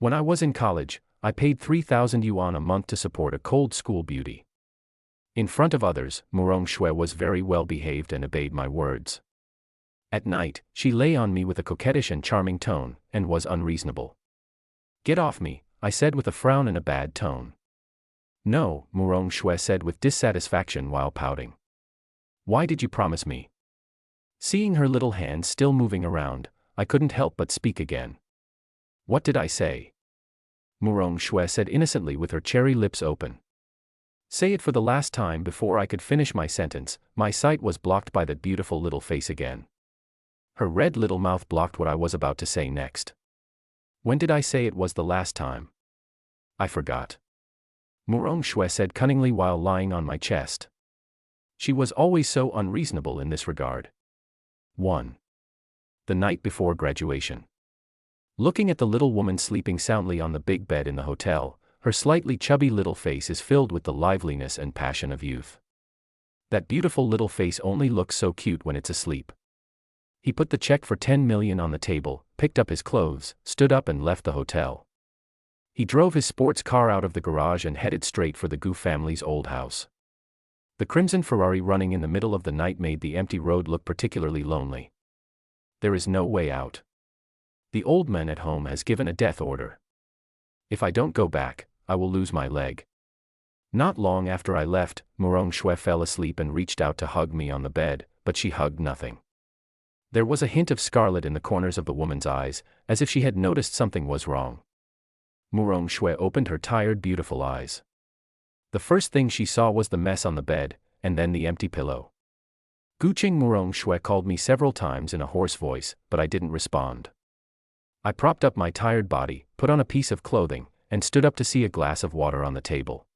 When I was in college, I paid 3,000 yuan a month to support a cold school beauty. In front of others, Murong Shui was very well behaved and obeyed my words. At night, she lay on me with a coquettish and charming tone, and was unreasonable. "Get off me," I said with a frown and a bad tone. "No," Murong Shui said with dissatisfaction while pouting. "Why did you promise me?" Seeing her little hands still moving around, I couldn't help but speak again. "What did I say?" Murong Shui said innocently with her cherry lips open. Say it for the last time. Before I could finish my sentence, my sight was blocked by that beautiful little face again. Her red little mouth blocked what I was about to say next. "When did I say it was the last time?" "I forgot," Murong Shui said cunningly while lying on my chest. She was always so unreasonable in this regard. 1. The night before graduation. Looking at the little woman sleeping soundly on the big bed in the hotel, her slightly chubby little face is filled with the liveliness and passion of youth. That beautiful little face only looks so cute when it's asleep. He put the check for 10 million on the table, picked up his clothes, stood up and left the hotel. He drove his sports car out of the garage and headed straight for the Gu family's old house. The crimson Ferrari running in the middle of the night made the empty road look particularly lonely. There is no way out. The old man at home has given a death order. If I don't go back, I will lose my leg. Not long after I left, Murong Shui fell asleep and reached out to hug me on the bed, but she hugged nothing. There was a hint of scarlet in the corners of the woman's eyes, as if she had noticed something was wrong. Murong Shui opened her tired, beautiful eyes. The first thing she saw was the mess on the bed, and then the empty pillow. Guqing. Murong Shui called me several times in a hoarse voice, but I didn't respond. I propped up my tired body, put on a piece of clothing, and stood up to see a glass of water on the table.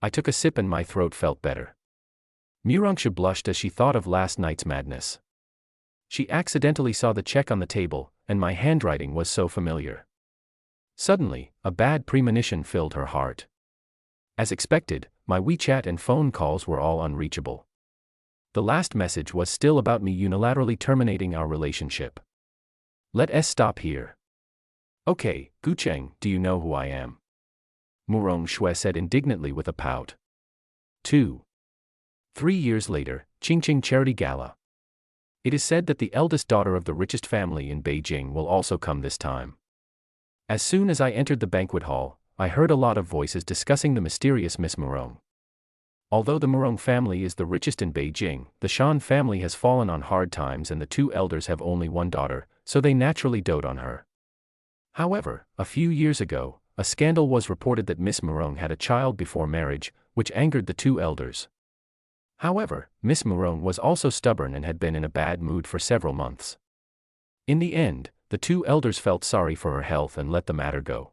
I took a sip and my throat felt better. Murong Shui blushed as she thought of last night's madness. She accidentally saw the check on the table, and my handwriting was so familiar. Suddenly, a bad premonition filled her heart. As expected, my WeChat and phone calls were all unreachable. The last message was still about me unilaterally terminating our relationship. Let us stop here. Okay, Gucheng, do you know who I am? Murong Shui said indignantly with a pout. 2. 3 years later, Qingqing Charity Gala. It is said that the eldest daughter of the richest family in Beijing will also come this time. As soon as I entered the banquet hall, I heard a lot of voices discussing the mysterious Miss Murong. Although the Murong family is the richest in Beijing, the Shan family has fallen on hard times and the two elders have only one daughter, so they naturally dote on her. However, a few years ago, a scandal was reported that Miss Murong had a child before marriage, which angered the two elders. However, Miss Murong was also stubborn and had been in a bad mood for several months. In the end, the two elders felt sorry for her health and let the matter go.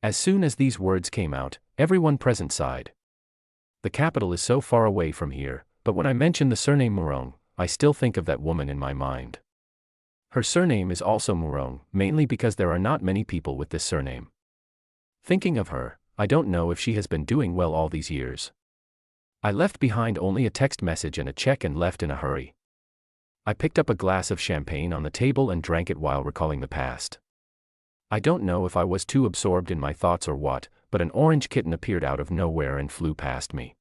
As soon as these words came out, everyone present sighed. The capital is so far away from here, but when I mention the surname Murong, I still think of that woman in my mind. Her surname is also Murong, mainly because there are not many people with this surname. Thinking of her, I don't know if she has been doing well all these years. I left behind only a text message and a check and left in a hurry. I picked up a glass of champagne on the table and drank it while recalling the past. I don't know if I was too absorbed in my thoughts or what, but an orange kitten appeared out of nowhere and flew past me.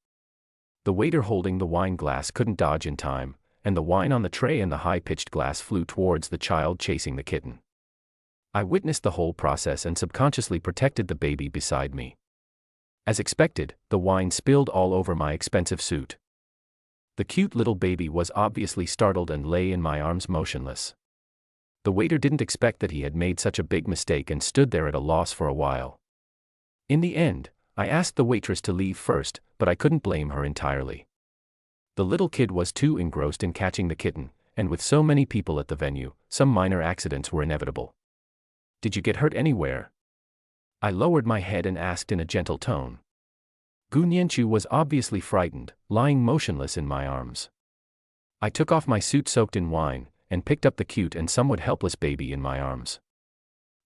The waiter holding the wine glass couldn't dodge in time, and the wine on the tray and the high-pitched glass flew towards the child chasing the kitten. I witnessed the whole process and subconsciously protected the baby beside me. As expected, the wine spilled all over my expensive suit. The cute little baby was obviously startled and lay in my arms motionless. The waiter didn't expect that he had made such a big mistake and stood there at a loss for a while. In the end, I asked the waitress to leave first, but I couldn't blame her entirely. The little kid was too engrossed in catching the kitten, and with so many people at the venue, some minor accidents were inevitable. Did you get hurt anywhere? I lowered my head and asked in a gentle tone. Gu Nianchu was obviously frightened, lying motionless in my arms. I took off my suit soaked in wine, and picked up the cute and somewhat helpless baby in my arms.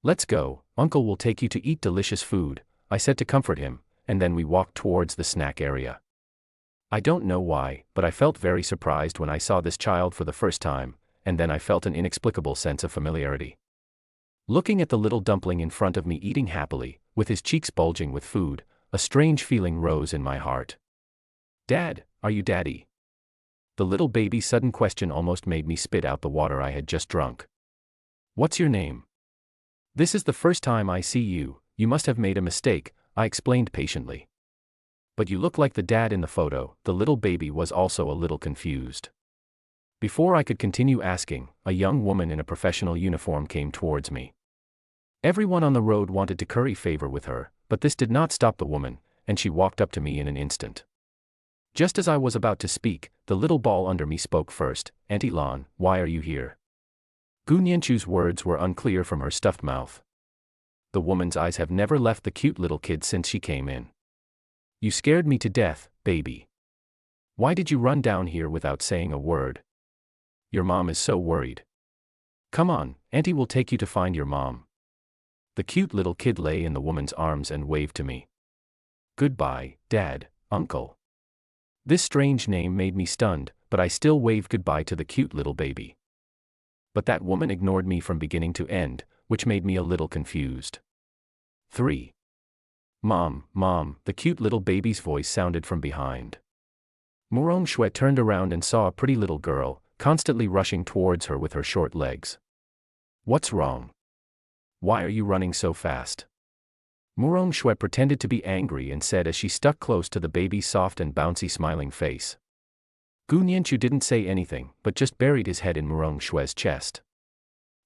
Let's go, Uncle will take you to eat delicious food, I said to comfort him, and then we walked towards the snack area. I don't know why, but I felt very surprised when I saw this child for the first time, and then I felt an inexplicable sense of familiarity. Looking at the little dumpling in front of me eating happily, with his cheeks bulging with food, a strange feeling rose in my heart. Dad, are you Daddy? The little baby's sudden question almost made me spit out the water I had just drunk. What's your name? This is the first time I see you, you must have made a mistake, I explained patiently. But you look like the dad in the photo. The little baby was also a little confused. Before I could continue asking, a young woman in a professional uniform came towards me. Everyone on the road wanted to curry favor with her, but this did not stop the woman, and she walked up to me in an instant. Just as I was about to speak, the little ball under me spoke first. Auntie Lan, why are you here? Gu Nianchu's words were unclear from her stuffed mouth. The woman's eyes have never left the cute little kid since she came in. You scared me to death, baby. Why did you run down here without saying a word? Your mom is so worried. Come on, Auntie will take you to find your mom. The cute little kid lay in the woman's arms and waved to me. Goodbye, Dad, Uncle. This strange name made me stunned, but I still waved goodbye to the cute little baby. But that woman ignored me from beginning to end, which made me a little confused. 3. Mom, the cute little baby's voice sounded from behind. Murong Shui turned around and saw a pretty little girl, constantly rushing towards her with her short legs. What's wrong? Why are you running so fast? Murong Shui pretended to be angry and said as she stuck close to the baby's soft and bouncy smiling face. Gu Nianchu didn't say anything, but just buried his head in Murong Shui's chest.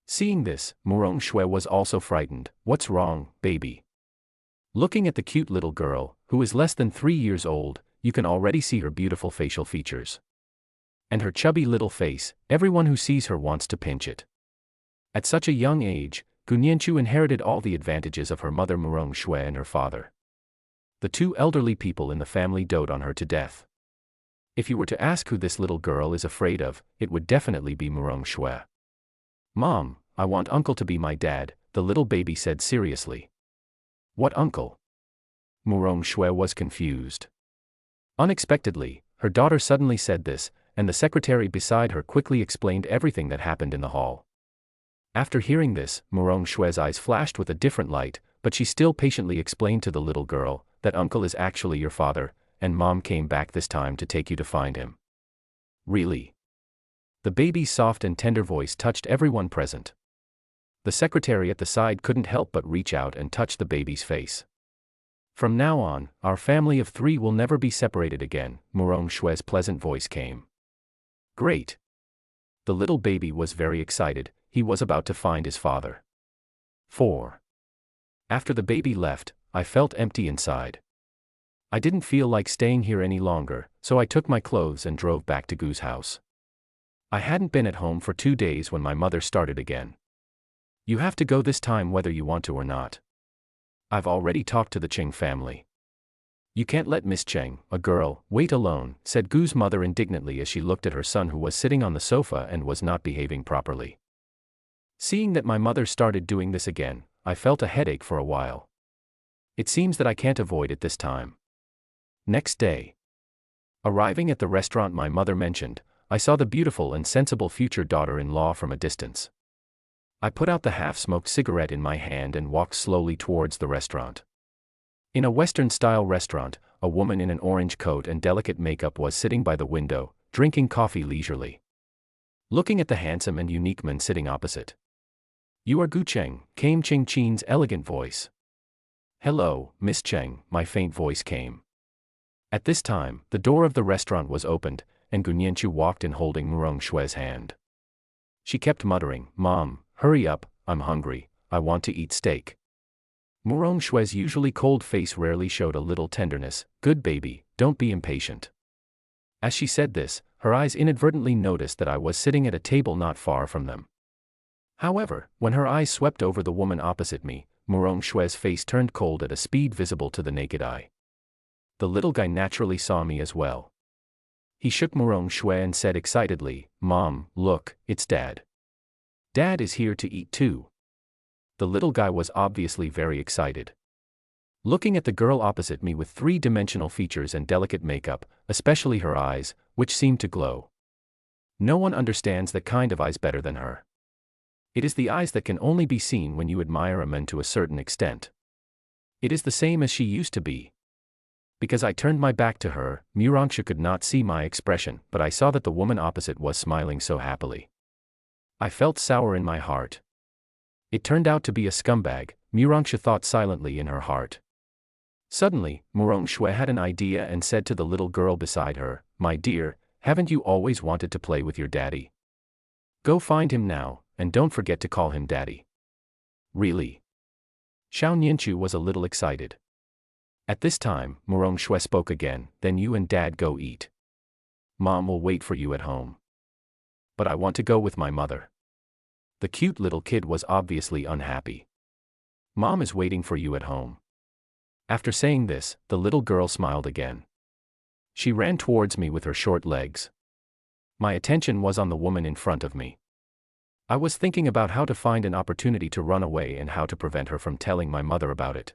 Seeing this, Murong Shui was also frightened. What's wrong, baby? Looking at the cute little girl, who is less than 3 years old, you can already see her beautiful facial features. And her chubby little face, everyone who sees her wants to pinch it. At such a young age, Gu Nianchu inherited all the advantages of her mother Murong Shui and her father. The two elderly people in the family dote on her to death. If you were to ask who this little girl is afraid of, it would definitely be Murong Shui. Mom, I want Uncle to be my dad, the little baby said seriously. What uncle? Murong Shui was confused. Unexpectedly, her daughter suddenly said this, and the secretary beside her quickly explained everything that happened in the hall. After hearing this, Murong Shui's eyes flashed with a different light, but she still patiently explained to the little girl that uncle is actually your father, and mom came back this time to take you to find him. Really? The baby's soft and tender voice touched everyone present. The secretary at the side couldn't help but reach out and touch the baby's face. From now on, our family of 3 will never be separated again, Murong Shui's pleasant voice came. Great. The little baby was very excited. He was about to find his father. 4. After the baby left, I felt empty inside. I didn't feel like staying here any longer, so I took my clothes and drove back to Gu's house. I hadn't been at home for 2 days when my mother started again. You have to go this time whether you want to or not. I've already talked to the Cheng family. You can't let Miss Cheng, a girl, wait alone, said Gu's mother indignantly as she looked at her son who was sitting on the sofa and was not behaving properly. Seeing that my mother started doing this again, I felt a headache for a while. It seems that I can't avoid it this time. Next day. Arriving at the restaurant my mother mentioned, I saw the beautiful and sensible future daughter-in-law from a distance. I put out the half-smoked cigarette in my hand and walked slowly towards the restaurant. In a Western-style restaurant, a woman in an orange coat and delicate makeup was sitting by the window, drinking coffee leisurely. Looking at the handsome and unique man sitting opposite. You are Gu Cheng, came Cheng Qin's elegant voice. Hello, Miss Cheng, my faint voice came. At this time, the door of the restaurant was opened, and Gu Nianchu walked in holding Murong Shui's hand. She kept muttering, Mom, hurry up, I'm hungry, I want to eat steak. Murong Shui's usually cold face rarely showed a little tenderness. Good baby, don't be impatient. As she said this, her eyes inadvertently noticed that I was sitting at a table not far from them. However, when her eyes swept over the woman opposite me, Murong Shui's face turned cold at a speed visible to the naked eye. The little guy naturally saw me as well. He shook Murong Shui and said excitedly, Mom, look, it's Dad. Dad is here to eat too. The little guy was obviously very excited. Looking at the girl opposite me with 3-dimensional features and delicate makeup, especially her eyes, which seemed to glow. No one understands that kind of eyes better than her. It is the eyes that can only be seen when you admire a man to a certain extent. It is the same as she used to be. Because I turned my back to her, Murangsha could not see my expression, but I saw that the woman opposite was smiling so happily. I felt sour in my heart. It turned out to be a scumbag, Murangsha thought silently in her heart. Suddenly, Murangsha had an idea and said to the little girl beside her, "My dear, haven't you always wanted to play with your daddy? Go find him now, and don't forget to call him daddy." Really? Xiao Nianchu was a little excited. At this time, Murangsha spoke again, "Then you and dad go eat. Mom will wait for you at home." "But I want to go with my mother." The cute little kid was obviously unhappy. "Mom is waiting for you at home." After saying this, the little girl smiled again. She ran towards me with her short legs. My attention was on the woman in front of me. I was thinking about how to find an opportunity to run away and how to prevent her from telling my mother about it.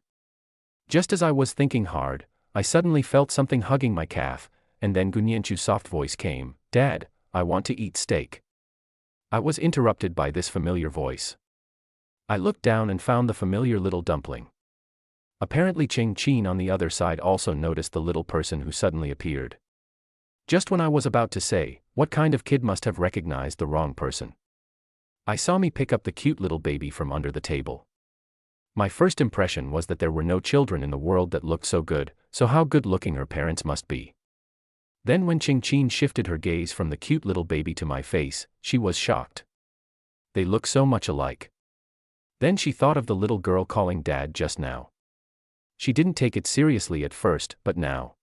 Just as I was thinking hard, I suddenly felt something hugging my calf, and then Gunyanchu's soft voice came, "Dad, I want to eat steak." I was interrupted by this familiar voice. I looked down and found the familiar little dumpling. Apparently Ching Chin on the other side also noticed the little person who suddenly appeared. Just when I was about to say, what kind of kid must have recognized the wrong person, I saw me pick up the cute little baby from under the table. My first impression was that there were no children in the world that looked so good, so how good-looking her parents must be. Then when Ching Chin shifted her gaze from the cute little baby to my face, she was shocked. They look so much alike. Then she thought of the little girl calling Dad just now. She didn't take it seriously at first, but now.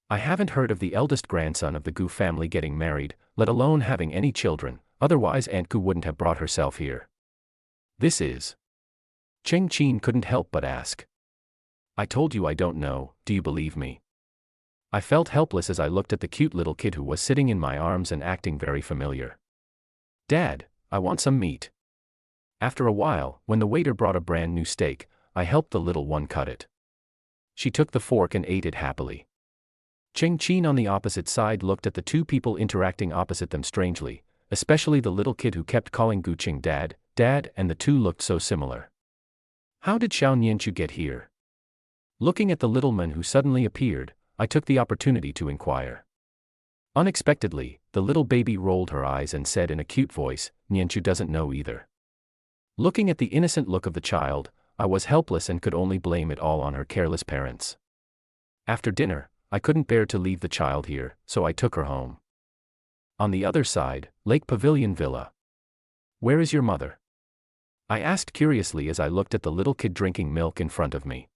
I haven't heard of the eldest grandson of the Gu family getting married, let alone having any children, otherwise Aunt Gu wouldn't have brought herself here. This is. Ching Chin couldn't help but ask. "I told you I don't know, do you believe me?" I felt helpless as I looked at the cute little kid who was sitting in my arms and acting very familiar. "Dad, I want some meat." After a while, when the waiter brought a brand new steak, I helped the little one cut it. She took the fork and ate it happily. Ching Chin on the opposite side looked at the two people interacting opposite them strangely, especially the little kid who kept calling Gu Qing Dad, Dad, and the two looked so similar. How did Xiao Nianchu get here? Looking at the little man who suddenly appeared, I took the opportunity to inquire. Unexpectedly, the little baby rolled her eyes and said in a cute voice, "Nianchu doesn't know either." Looking at the innocent look of the child, I was helpless and could only blame it all on her careless parents. After dinner, I couldn't bear to leave the child here, so I took her home. On the other side, Lake Pavilion Villa. "Where is your mother?" I asked curiously as I looked at the little kid drinking milk in front of me.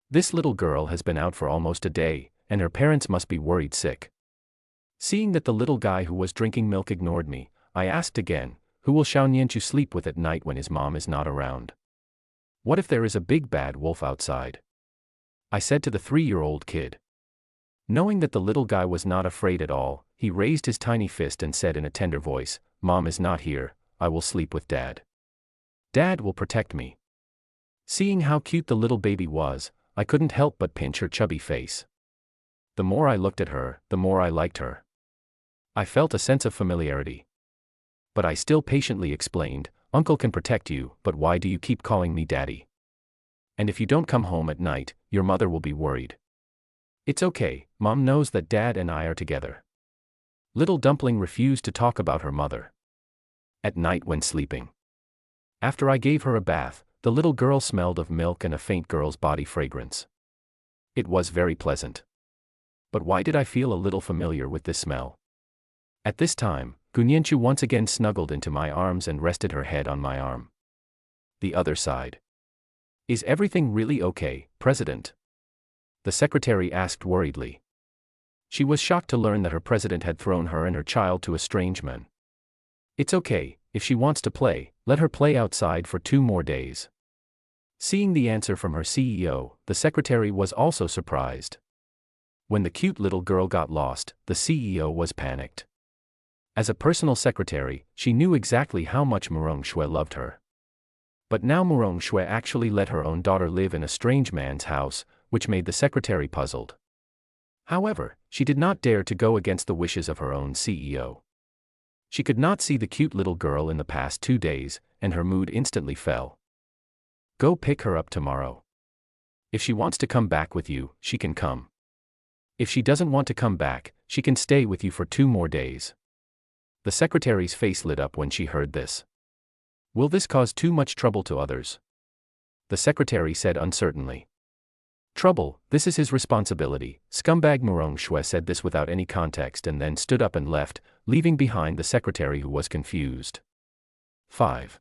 This little girl has been out for almost a day, and her parents must be worried sick. Seeing that the little guy who was drinking milk ignored me, I asked again, "Who will Xiao Nianchu sleep with at night when his mom is not around? What if there is a big bad wolf outside?" I said to the 3-year-old kid. Knowing that the little guy was not afraid at all, he raised his tiny fist and said in a tender voice, "Mom is not here, I will sleep with Dad. Dad will protect me." Seeing how cute the little baby was, I couldn't help but pinch her chubby face. The more I looked at her, the more I liked her. I felt a sense of familiarity. But I still patiently explained, "Uncle can protect you, but why do you keep calling me Daddy? And if you don't come home at night, your mother will be worried." "It's okay, Mom knows that Dad and I are together." Little Dumpling refused to talk about her mother. At night when sleeping. After I gave her a bath, the little girl smelled of milk and a faint girl's body fragrance. It was very pleasant. But why did I feel a little familiar with this smell? At this time, Gunyanchu once again snuggled into my arms and rested her head on my arm. The other side. "Is everything really okay, President?" the secretary asked worriedly. She was shocked to learn that her president had thrown her and her child to a strange man. "It's okay, if she wants to play, let her play outside for 2 more days." Seeing the answer from her CEO, the secretary was also surprised. When the cute little girl got lost, the CEO was panicked. As a personal secretary, she knew exactly how much Murangsha loved her. But now Murangsha actually let her own daughter live in a strange man's house, which made the secretary puzzled. However, she did not dare to go against the wishes of her own CEO. She could not see the cute little girl in the past 2 days, and her mood instantly fell. Go pick her up tomorrow. If she wants to come back with you, she can come. If she doesn't want to come back, she can stay with you for 2 more days. The secretary's face lit up when she heard this. Will this cause too much trouble to others? The secretary said uncertainly. Trouble, this is his responsibility. Scumbag Murong Shui said this without any context and then stood up and left, leaving behind the secretary who was confused. 5.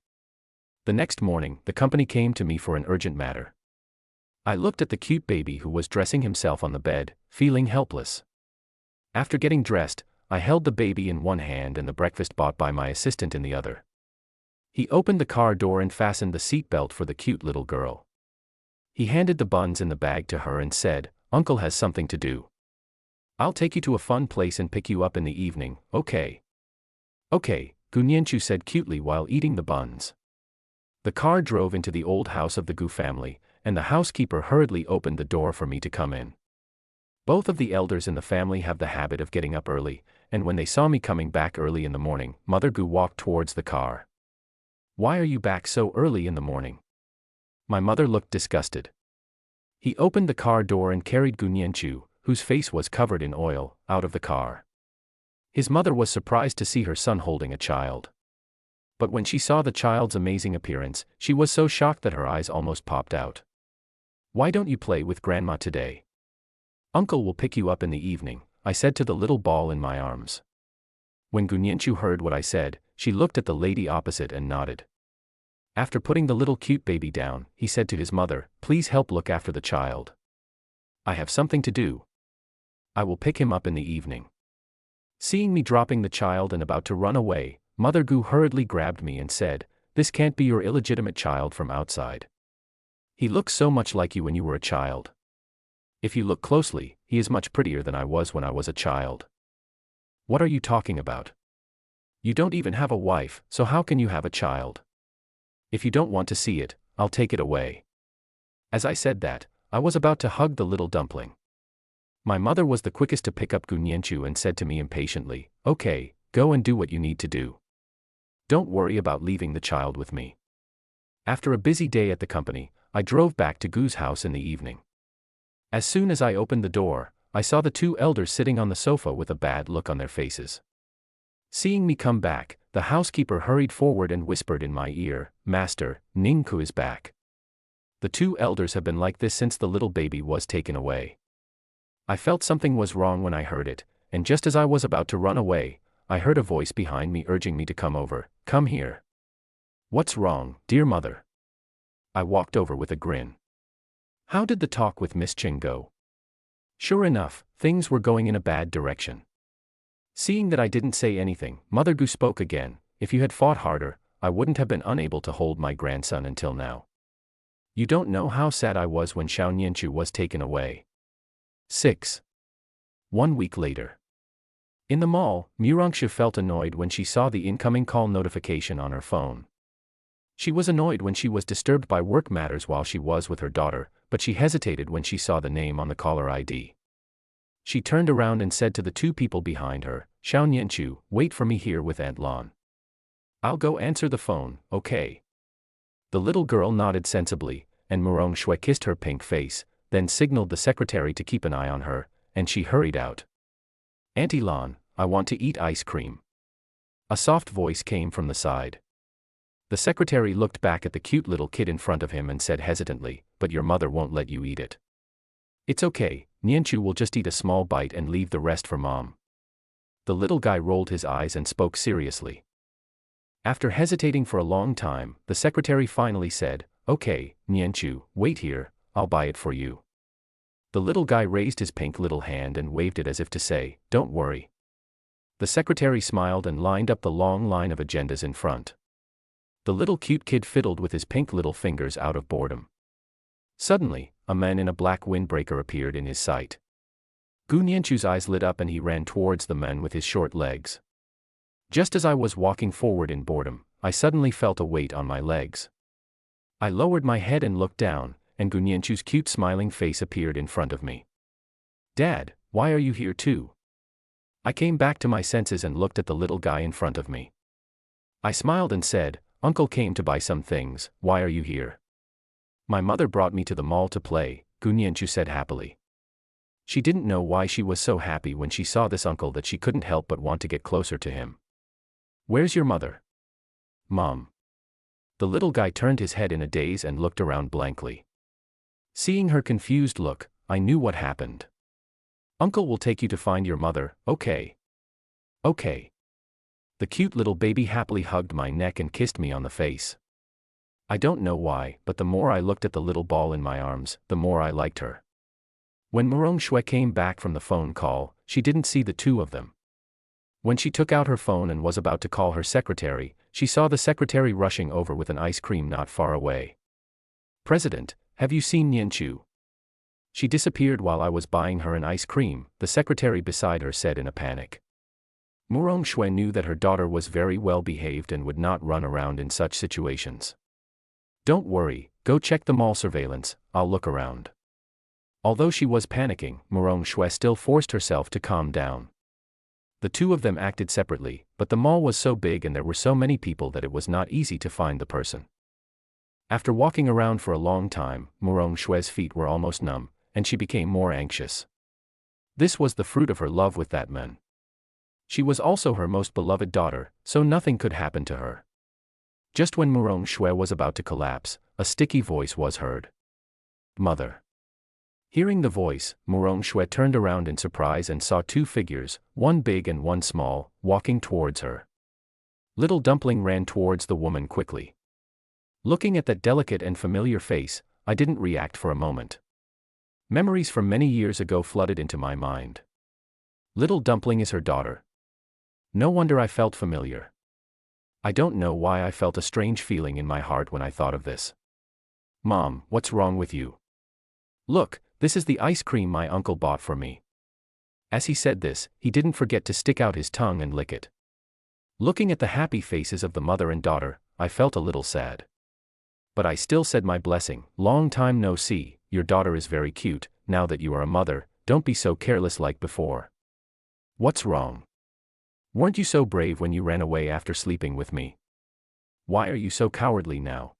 The next morning, the company came to me for an urgent matter. I looked at the cute baby who was dressing himself on the bed, feeling helpless. After getting dressed, I held the baby in one hand and the breakfast bought by my assistant in the other. He opened the car door and fastened the seat belt for the cute little girl. He handed the buns in the bag to her and said, "Uncle has something to do. I'll take you to a fun place and pick you up in the evening, okay?" "Okay," Gu Nianchu said cutely while eating the buns. The car drove into the old house of the Gu family, and the housekeeper hurriedly opened the door for me to come in. Both of the elders in the family have the habit of getting up early, and when they saw me coming back early in the morning, Mother Gu walked towards the car. "Why are you back so early in the morning?" My mother looked disgusted. He opened the car door and carried Gu Nianchu, whose face was covered in oil, out of the car. His mother was surprised to see her son holding a child. But when she saw the child's amazing appearance, she was so shocked that her eyes almost popped out. "Why don't you play with Grandma today? Uncle will pick you up in the evening," I said to the little ball in my arms. When Gu Nianchu heard what I said, she looked at the lady opposite and nodded. After putting the little cute baby down, he said to his mother, "Please help look after the child. I have something to do. I will pick him up in the evening." Seeing me dropping the child and about to run away, Mother Gu hurriedly grabbed me and said, "This can't be your illegitimate child from outside. He looks so much like you when you were a child. If you look closely, he is much prettier than I was when I was a child." "What are you talking about? You don't even have a wife, so how can you have a child? If you don't want to see it, I'll take it away." As I said that, I was about to hug the little dumpling. My mother was the quickest to pick up Gu Nianchu and said to me impatiently, "Okay, go and do what you need to do. Don't worry about leaving the child with me." After a busy day at the company, I drove back to Gu's house in the evening. As soon as I opened the door, I saw the 2 elders sitting on the sofa with a bad look on their faces. Seeing me come back, the housekeeper hurried forward and whispered in my ear, "Master, Ningku is back. The 2 elders have been like this since the little baby was taken away." I felt something was wrong when I heard it, and just as I was about to run away, I heard a voice behind me urging me to come over. "Come here." "What's wrong, dear mother?" I walked over with a grin. "How did the talk with Miss Ching go?" Sure enough, things were going in a bad direction. Seeing that I didn't say anything, Mother Gu spoke again. "If you had fought harder, I wouldn't have been unable to hold my grandson until now. You don't know how sad I was when Xiao Nianchu was taken away." 6. 1 week later. In the mall, Murangshu felt annoyed when she saw the incoming call notification on her phone. She was annoyed when she was disturbed by work matters while she was with her daughter, but she hesitated when she saw the name on the caller ID. She turned around and said to the 2 people behind her, "Xiao Nianchu, wait for me here with Aunt Lan. I'll go answer the phone, okay?" The little girl nodded sensibly, and Murong Shui kissed her pink face, then signaled the secretary to keep an eye on her, and she hurried out. "Auntie Lan, I want to eat ice cream." A soft voice came from the side. The secretary looked back at the cute little kid in front of him and said hesitantly, "But your mother won't let you eat it." "It's okay, Nianchu will just eat a small bite and leave the rest for Mom." The little guy rolled his eyes and spoke seriously. After hesitating for a long time, the secretary finally said, "Okay, Nianchu, wait here, I'll buy it for you." The little guy raised his pink little hand and waved it as if to say, "Don't worry." The secretary smiled and lined up the long line of agendas in front. The little cute kid fiddled with his pink little fingers out of boredom. Suddenly, a man in a black windbreaker appeared in his sight. Gu Nianchu's eyes lit up and he ran towards the man with his short legs. Just as I was walking forward in boredom, I suddenly felt a weight on my legs. I lowered my head and looked down, and Gu Nianchu's cute smiling face appeared in front of me. "Dad, why are you here too?" I came back to my senses and looked at the little guy in front of me. I smiled and said, "Uncle came to buy some things, why are you here?" "My mother brought me to the mall to play," Gu Nianchu said happily. She didn't know why she was so happy when she saw this uncle that she couldn't help but want to get closer to him. "Where's your mother?" "Mom." The little guy turned his head in a daze and looked around blankly. Seeing her confused look, I knew what happened. "Uncle will take you to find your mother, okay?" "Okay." The cute little baby happily hugged my neck and kissed me on the face. I don't know why, but the more I looked at the little ball in my arms, the more I liked her. When Murong Shui came back from the phone call, she didn't see the two of them. When she took out her phone and was about to call her secretary, she saw the secretary rushing over with an ice cream not far away. "President, have you seen Nianchu?" "She disappeared while I was buying her an ice cream," the secretary beside her said in a panic. Murong Shui knew that her daughter was very well behaved and would not run around in such situations. "Don't worry, go check the mall surveillance, I'll look around." Although she was panicking, Murong Shui still forced herself to calm down. The two of them acted separately, but the mall was so big and there were so many people that it was not easy to find the person. After walking around for a long time, Murong Shui's feet were almost numb, and she became more anxious. This was the fruit of her love with that man. She was also her most beloved daughter, so nothing could happen to her. Just when Murong Shui was about to collapse, a sticky voice was heard. "Mother." Hearing the voice, Murong Shui turned around in surprise and saw two figures, one big and one small, walking towards her. Little Dumpling ran towards the woman quickly. Looking at that delicate and familiar face, I didn't react for a moment. Memories from many years ago flooded into my mind. Little Dumpling is her daughter. No wonder I felt familiar. I don't know why I felt a strange feeling in my heart when I thought of this. "Mom, what's wrong with you?" "Look, this is the ice cream my uncle bought for me." As he said this, he didn't forget to stick out his tongue and lick it. Looking at the happy faces of the mother and daughter, I felt a little sad. But I still said my blessing. "Long time no see, your daughter is very cute, now that you are a mother, don't be so careless like before." "What's wrong? Weren't you so brave when you ran away after sleeping with me? Why are you so cowardly now?"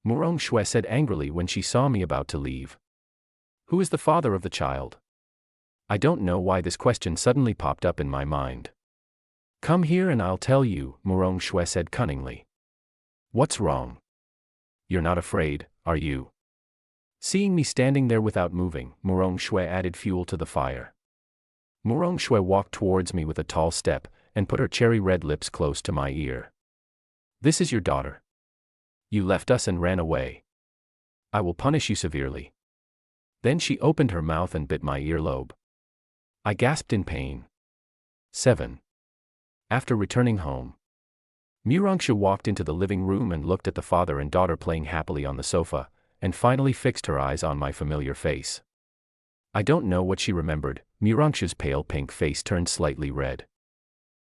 Murong Shui said angrily when she saw me about to leave. "Who is the father of the child?" I don't know why this question suddenly popped up in my mind. "Come here and I'll tell you," Murong Shui said cunningly. "What's wrong? You're not afraid, are you?" Seeing me standing there without moving, Murong Shui added fuel to the fire. Murong Shui walked towards me with a tall step, and put her cherry-red lips close to my ear. "This is your daughter. You left us and ran away. I will punish you severely." Then she opened her mouth and bit my earlobe. I gasped in pain. 7. After returning home, Murangsha walked into the living room and looked at the father and daughter playing happily on the sofa, and finally fixed her eyes on my familiar face. I don't know what she remembered. Murangsha's pale pink face turned slightly red.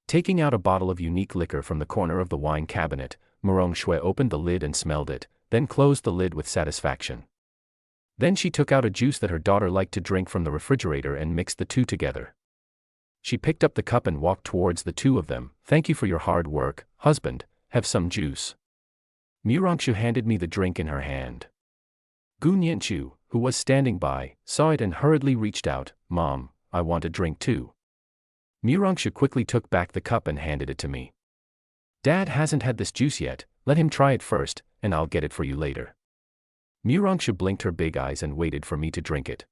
Taking out a bottle of unique liquor from the corner of the wine cabinet, Murong Shui opened the lid and smelled it, then closed the lid with satisfaction. Then she took out a juice that her daughter liked to drink from the refrigerator and mixed the two together. She picked up the cup and walked towards the two of them. "Thank you for your hard work, husband, have some juice." Murangshu handed me the drink in her hand. Gu Nianchu, who was standing by, saw it and hurriedly reached out. "Mom, I want a drink too." Murangshu quickly took back the cup and handed it to me. "Dad hasn't had this juice yet, let him try it first, and I'll get it for you later." Murangsha blinked her big eyes and waited for me to drink it.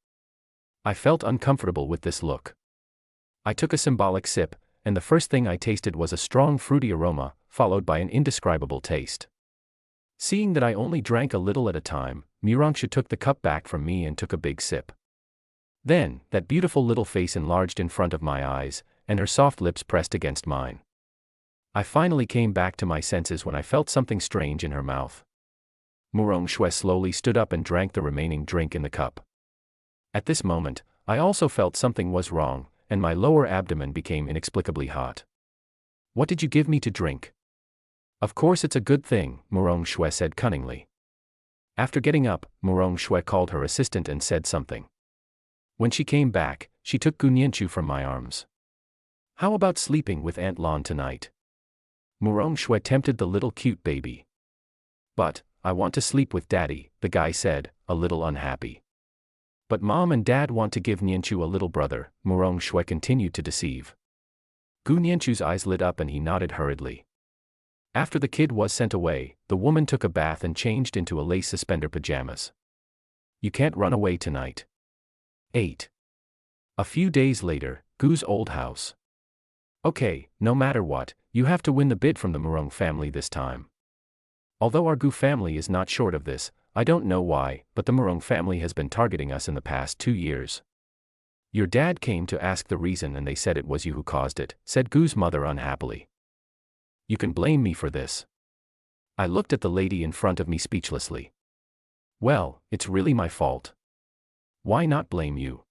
I felt uncomfortable with this look. I took a symbolic sip, and the first thing I tasted was a strong fruity aroma, followed by an indescribable taste. Seeing that I only drank a little at a time, Murangsha took the cup back from me and took a big sip. Then, that beautiful little face enlarged in front of my eyes, and her soft lips pressed against mine. I finally came back to my senses when I felt something strange in her mouth. Murong Shui slowly stood up and drank the remaining drink in the cup. At this moment, I also felt something was wrong, and my lower abdomen became inexplicably hot. "What did you give me to drink?" "Of course it's a good thing," Murong Shui said cunningly. After getting up, Murong Shui called her assistant and said something. When she came back, she took Gu Nianchu from my arms. How about sleeping with Aunt Lon tonight? Murong Shui tempted the little cute baby. But, I want to sleep with Daddy, the guy said, a little unhappy. But Mom and Dad want to give Nianchu a little brother, Murong Shui continued to deceive. Gu Nianchu's eyes lit up and he nodded hurriedly. After the kid was sent away, the woman took a bath and changed into a lace suspender pajamas. You can't run away tonight. 8. A few days later, Gu's old house. Okay, no matter what, you have to win the bid from the Murong family this time. Although our Gu family is not short of this, I don't know why, but the Murong family has been targeting us in the past 2 years. Your dad came to ask the reason and they said it was you who caused it, said Gu's mother unhappily. You can blame me for this. I looked at the lady in front of me speechlessly. Well, it's really my fault. Why not blame you?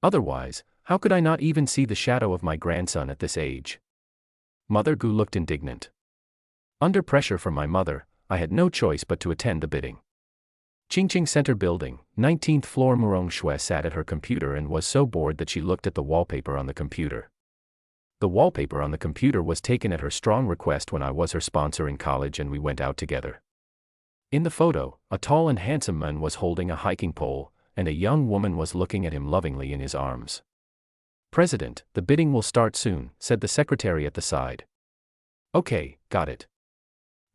Otherwise, how could I not even see the shadow of my grandson at this age? Mother Gu looked indignant. Under pressure from my mother, I had no choice but to attend the bidding. Qingqing Center Building, 19th floor. Murong Shui sat at her computer and was so bored that she looked at the wallpaper on the computer. The wallpaper on the computer was taken at her strong request when I was her sponsor in college and we went out together. In the photo, a tall and handsome man was holding a hiking pole, and a young woman was looking at him lovingly in his arms. President, the bidding will start soon, said the secretary at the side. Okay, got it.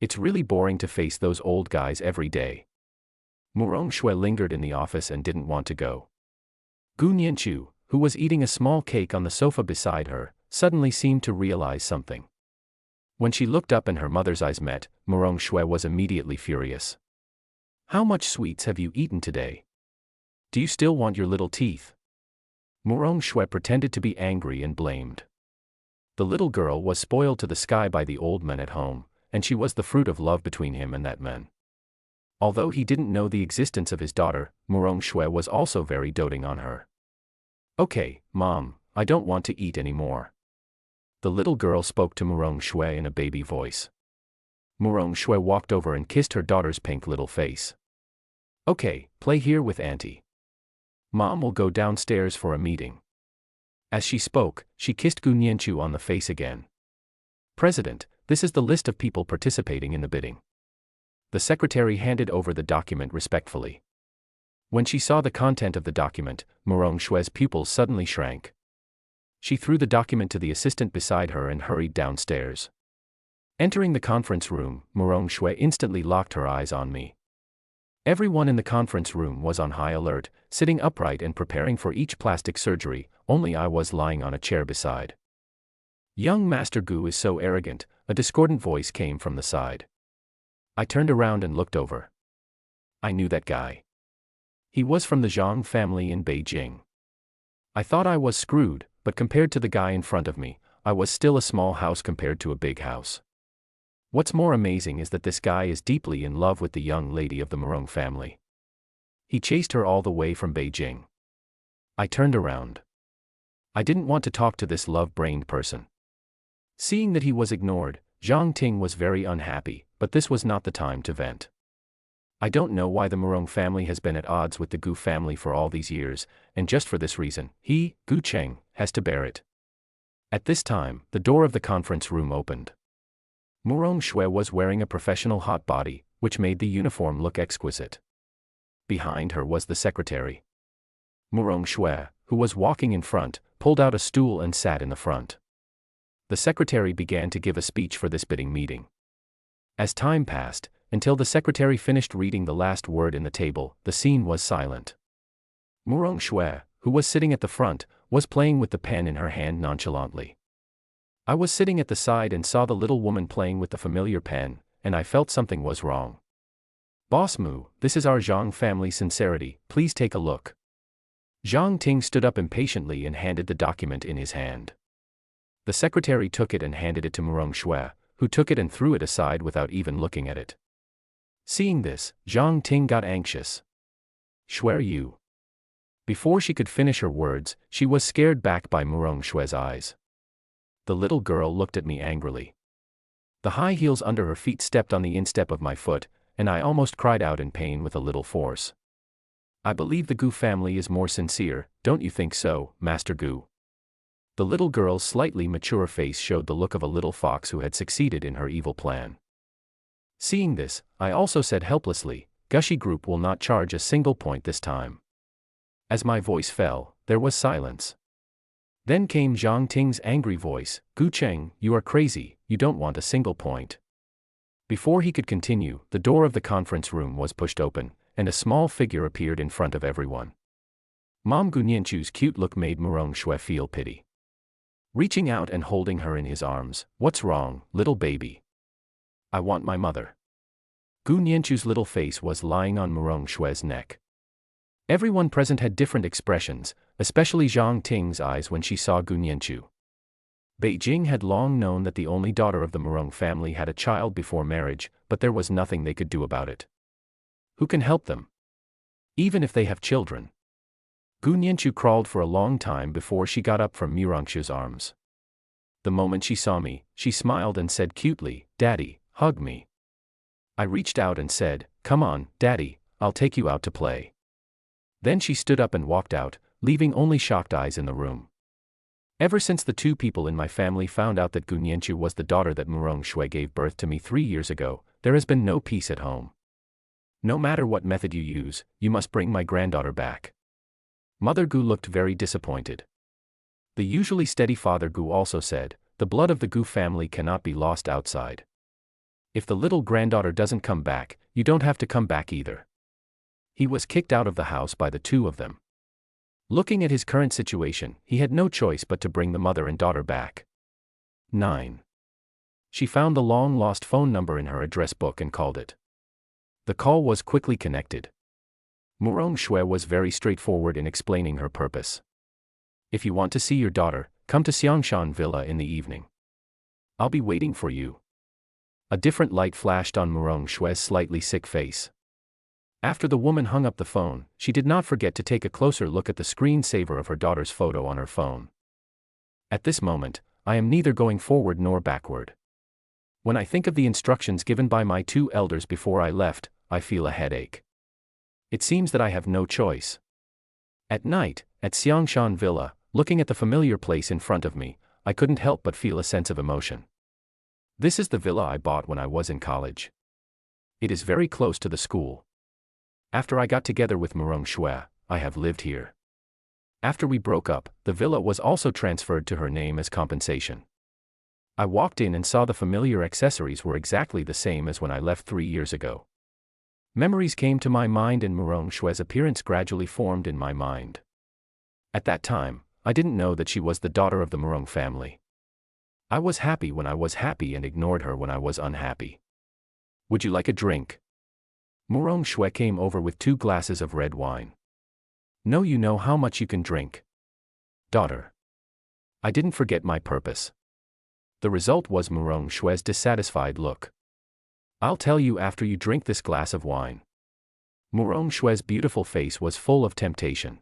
It's really boring to face those old guys every day. Murong Shui lingered in the office and didn't want to go. Gu Nianchu, who was eating a small cake on the sofa beside her, suddenly seemed to realize something. When she looked up and her mother's eyes met, Murong Shui was immediately furious. How much sweets have you eaten today? Do you still want your little teeth? Murong Shui pretended to be angry and blamed. The little girl was spoiled to the sky by the old man at home, and she was the fruit of love between him and that man. Although he didn't know the existence of his daughter, Murong Shui was also very doting on her. Okay, Mom, I don't want to eat anymore. The little girl spoke to Murong Shui in a baby voice. Murong Shui walked over and kissed her daughter's pink little face. Okay, play here with Auntie. Mom will go downstairs for a meeting. As she spoke, she kissed Gu Nianchu on the face again. President, this is the list of people participating in the bidding. The secretary handed over the document respectfully. When she saw the content of the document, Murong Shui's pupils suddenly shrank. She threw the document to the assistant beside her and hurried downstairs. Entering the conference room, Murong Shui instantly locked her eyes on me. Everyone in the conference room was on high alert, sitting upright and preparing for each plastic surgery, only I was lying on a chair beside. Young Master Gu is so arrogant, a discordant voice came from the side. I turned around and looked over. I knew that guy. He was from the Zhang family in Beijing. I thought I was screwed, but compared to the guy in front of me, I was still a small house compared to a big house. What's more amazing is that this guy is deeply in love with the young lady of the Murong family. He chased her all the way from Beijing. I turned around. I didn't want to talk to this love-brained person. Seeing that he was ignored, Zhang Ting was very unhappy, but this was not the time to vent. I don't know why the Murong family has been at odds with the Gu family for all these years, and just for this reason, he, Gu Cheng, has to bear it. At this time, the door of the conference room opened. Murong Shui was wearing a professional hot body, which made the uniform look exquisite. Behind her was the secretary. Murong Shui, who was walking in front, pulled out a stool and sat in the front. The secretary began to give a speech for this bidding meeting. As time passed, until the secretary finished reading the last word in the table, the scene was silent. Murong Shui, who was sitting at the front, was playing with the pen in her hand nonchalantly. I was sitting at the side and saw the little woman playing with the familiar pen, and I felt something was wrong. Boss Mu, this is our Zhang family sincerity, please take a look. Zhang Ting stood up impatiently and handed the document in his hand. The secretary took it and handed it to Murong Shui, who took it and threw it aside without even looking at it. Seeing this, Zhang Ting got anxious. Shui you. Before she could finish her words, she was scared back by Murong Shui's eyes. The little girl looked at me angrily. The high heels under her feet stepped on the instep of my foot, and I almost cried out in pain with a little force. I believe the Gu family is more sincere, don't you think so, Master Gu? The little girl's slightly mature face showed the look of a little fox who had succeeded in her evil plan. Seeing this, I also said helplessly, Gushy Group will not charge a single point this time. As my voice fell, there was silence. Then came Zhang Ting's angry voice, Gu Cheng, you are crazy, you don't want a single point. Before he could continue, the door of the conference room was pushed open, and a small figure appeared in front of everyone. Mom Gu Nianchu's cute look made Murong Shui feel pity. Reaching out and holding her in his arms, what's wrong, little baby? I want my mother. Gu Nianchu's little face was lying on Murong Shui's neck. Everyone present had different expressions, especially Zhang Ting's eyes when she saw Gu Nianchu. Beijing had long known that the only daughter of the Murong family had a child before marriage, but there was nothing they could do about it. Who can help them? Even if they have children. Gu Nianchu crawled for a long time before she got up from Murongxu's arms. The moment she saw me, she smiled and said cutely, Daddy, hug me. I reached out and said, come on, Daddy, I'll take you out to play. Then she stood up and walked out, leaving only shocked eyes in the room. Ever since the two people in my family found out that Gu Nianchu was the daughter that Murong Shui gave birth to me 3 years ago, there has been no peace at home. No matter what method you use, you must bring my granddaughter back. Mother Gu looked very disappointed. The usually steady Father Gu also said, the blood of the Gu family cannot be lost outside. If the little granddaughter doesn't come back, you don't have to come back either. He was kicked out of the house by the two of them. Looking at his current situation, he had no choice but to bring the mother and daughter back. 9. She found the long-lost phone number in her address book and called it. The call was quickly connected. Murong Shui was very straightforward in explaining her purpose. If you want to see your daughter, come to Xiangshan Villa in the evening. I'll be waiting for you. A different light flashed on Murong Shui's slightly sick face. After the woman hung up the phone, she did not forget to take a closer look at the screensaver of her daughter's photo on her phone. At this moment, I am neither going forward nor backward. When I think of the instructions given by my two elders before I left, I feel a headache. It seems that I have no choice. At night, at Xiangshan Villa, looking at the familiar place in front of me, I couldn't help but feel a sense of emotion. This is the villa I bought when I was in college. It is very close to the school. After I got together with Murong Shui, I have lived here. After we broke up, the villa was also transferred to her name as compensation. I walked in and saw the familiar accessories were exactly the same as when I left 3 years ago. Memories came to my mind and Murong Shui's appearance gradually formed in my mind. At that time, I didn't know that she was the daughter of the Murong family. I was happy when I was happy and ignored her when I was unhappy. Would you like a drink? Murong Shui came over with 2 glasses of red wine. No, you know how much you can drink. Daughter. I didn't forget my purpose. The result was Murong Shui's dissatisfied look. I'll tell you after you drink this glass of wine. Murong Shui's beautiful face was full of temptation.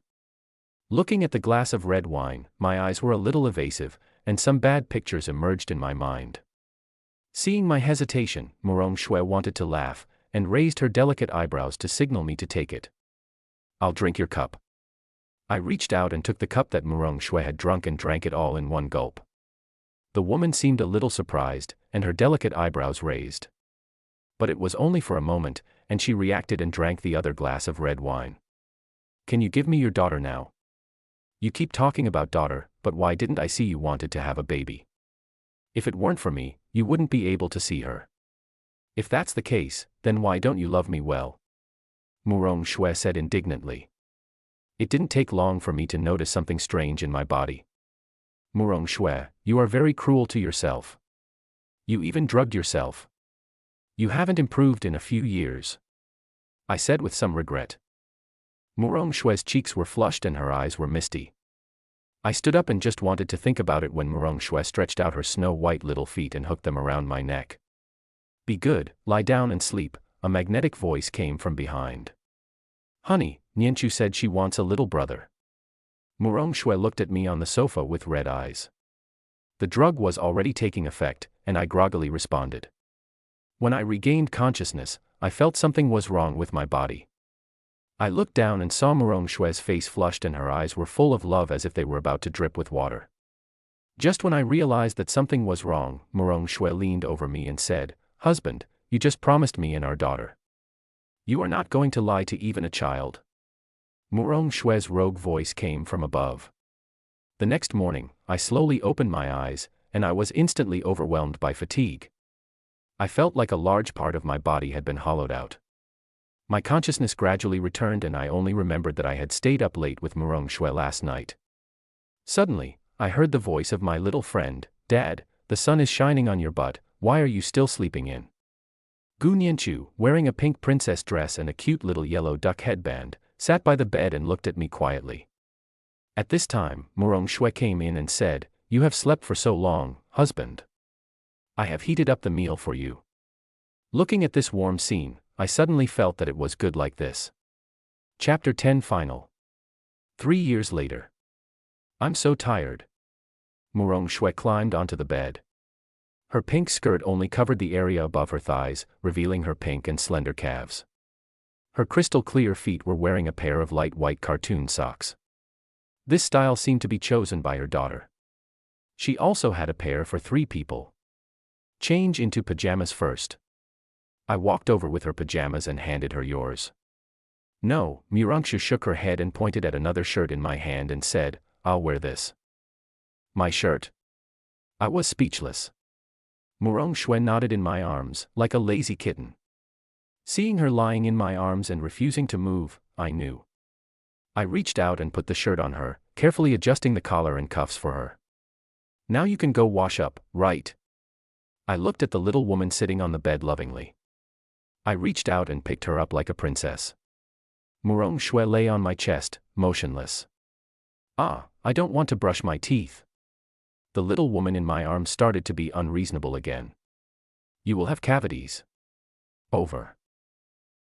Looking at the glass of red wine, my eyes were a little evasive, and some bad pictures emerged in my mind. Seeing my hesitation, Murong Shui wanted to laugh, and raised her delicate eyebrows to signal me to take it. I'll drink your cup. I reached out and took the cup that Murong Shui had drunk and drank it all in one gulp. The woman seemed a little surprised, and her delicate eyebrows raised. But it was only for a moment, and she reacted and drank the other glass of red wine. Can you give me your daughter now? You keep talking about daughter, but why didn't I see you wanted to have a baby? If it weren't for me, you wouldn't be able to see her. If that's the case, then why don't you love me well? Murong Shui said indignantly. It didn't take long for me to notice something strange in my body. Murong Shui, you are very cruel to yourself. You even drugged yourself. You haven't improved in a few years. I said with some regret. Murong Shui's cheeks were flushed and her eyes were misty. I stood up and just wanted to think about it when Murong Shui stretched out her snow-white little feet and hooked them around my neck. Be good, lie down and sleep, a magnetic voice came from behind. Honey, Nianchu said she wants a little brother. Murong Shui looked at me on the sofa with red eyes. The drug was already taking effect, and I groggily responded. When I regained consciousness, I felt something was wrong with my body. I looked down and saw Murong Shui's face flushed and her eyes were full of love as if they were about to drip with water. Just when I realized that something was wrong, Murong Shui leaned over me and said, "Husband, you just promised me and our daughter. You are not going to lie to even a child." Murong Shui's rogue voice came from above. The next morning, I slowly opened my eyes, and I was instantly overwhelmed by fatigue. I felt like a large part of my body had been hollowed out. My consciousness gradually returned and I only remembered that I had stayed up late with Murong Shui last night. Suddenly, I heard the voice of my little friend, "Dad, the sun is shining on your butt, why are you still sleeping in?" Gu Nianchu, wearing a pink princess dress and a cute little yellow duck headband, sat by the bed and looked at me quietly. At this time, Murong Shui came in and said, "You have slept for so long, husband. I have heated up the meal for you." Looking at this warm scene, I suddenly felt that it was good like this. Chapter 10 Final. 3 years later. I'm so tired. Murong Shui climbed onto the bed. Her pink skirt only covered the area above her thighs, revealing her pink and slender calves. Her crystal clear feet were wearing a pair of light white cartoon socks. This style seemed to be chosen by her daughter. She also had a pair for 3 people. Change into pajamas first. I walked over with her pajamas and handed her yours. No, Murong Shui shook her head and pointed at another shirt in my hand and said, "I'll wear this." My shirt. I was speechless. Murong Shui nodded in my arms, like a lazy kitten. Seeing her lying in my arms and refusing to move, I knew. I reached out and put the shirt on her, carefully adjusting the collar and cuffs for her. "Now you can go wash up, right?" I looked at the little woman sitting on the bed lovingly. I reached out and picked her up like a princess. Murong Shui lay on my chest, motionless. "Ah, I don't want to brush my teeth." The little woman in my arms started to be unreasonable again. "You will have cavities." Over.